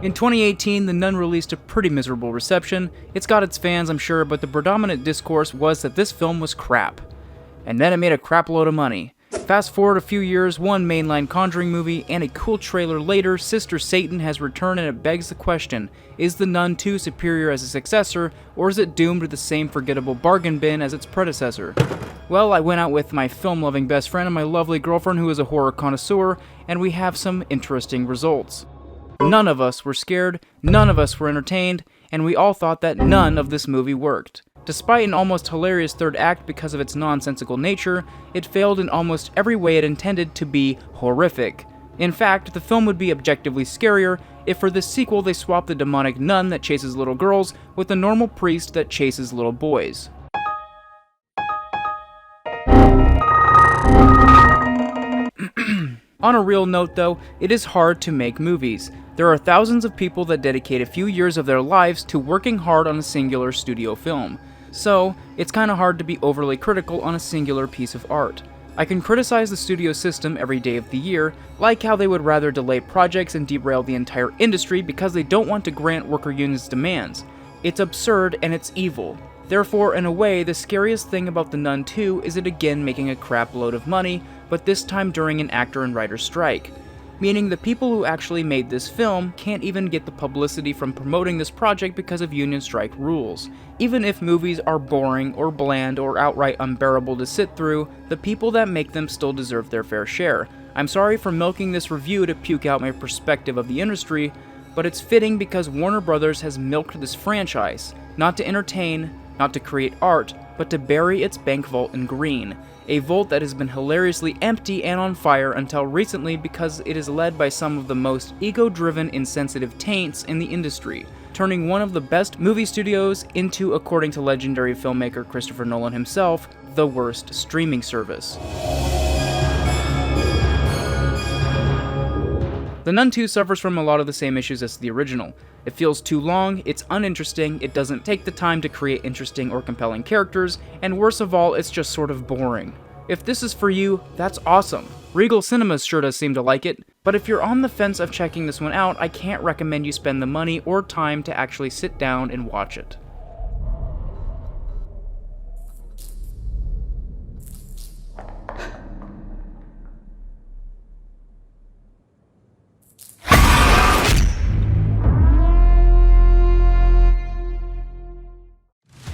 In 2018, The Nun released a pretty miserable reception. It's got its fans, I'm sure, but the predominant discourse was that this film was crap. And then it made a crap load of money. Fast forward a few years, one mainline Conjuring movie, and a cool trailer later, Sister Satan has returned, and it begs the question, is The Nun 2 superior as a successor, or is it doomed to the same forgettable bargain bin as its predecessor? Well, I went out with my film-loving best friend and my lovely girlfriend who is a horror connoisseur, and we have some interesting results. None of us were scared, none of us were entertained, and we all thought that none of this movie worked. Despite an almost hilarious third act because of its nonsensical nature, it failed in almost every way it intended to be horrific. In fact, the film would be objectively scarier if for this sequel they swapped the demonic nun that chases little girls with the normal priest that chases little boys. On a real note though, it is hard to make movies. There are thousands of people that dedicate a few years of their lives to working hard on a singular studio film. So, it's kinda hard to be overly critical on a singular piece of art. I can criticize the studio system every day of the year, like how they would rather delay projects and derail the entire industry because they don't want to grant worker unions' demands. It's absurd and it's evil. Therefore, in a way, the scariest thing about The Nun 2 is it again making a crap load of money, but this time during an actor and writer strike. Meaning the people who actually made this film can't even get the publicity from promoting this project because of union strike rules. Even if movies are boring or bland or outright unbearable to sit through, the people that make them still deserve their fair share. I'm sorry for milking this review to puke out my perspective of the industry, but it's fitting because Warner Brothers has milked this franchise, not to entertain, not to create art, but to bury its bank vault in green. A vault that has been hilariously empty and on fire until recently because it is led by some of the most ego-driven, insensitive taints in the industry, turning one of the best movie studios into, according to legendary filmmaker Christopher Nolan himself, the worst streaming service. The Nun 2 suffers from a lot of the same issues as the original. It feels too long, it's uninteresting, it doesn't take the time to create interesting or compelling characters, and worst of all, it's just sort of boring. If this is for you, that's awesome. Regal Cinemas sure does seem to like it, but if you're on the fence of checking this one out, I can't recommend you spend the money or time to actually sit down and watch it.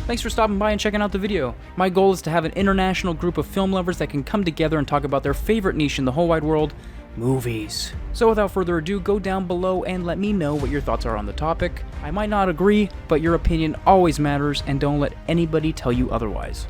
Thanks for stopping by and checking out the video. My goal is to have an international group of film lovers that can come together and talk about their favorite niche in the whole wide world, movies. So without further ado, go down below and let me know what your thoughts are on the topic. I might not agree, but your opinion always matters, and don't let anybody tell you otherwise.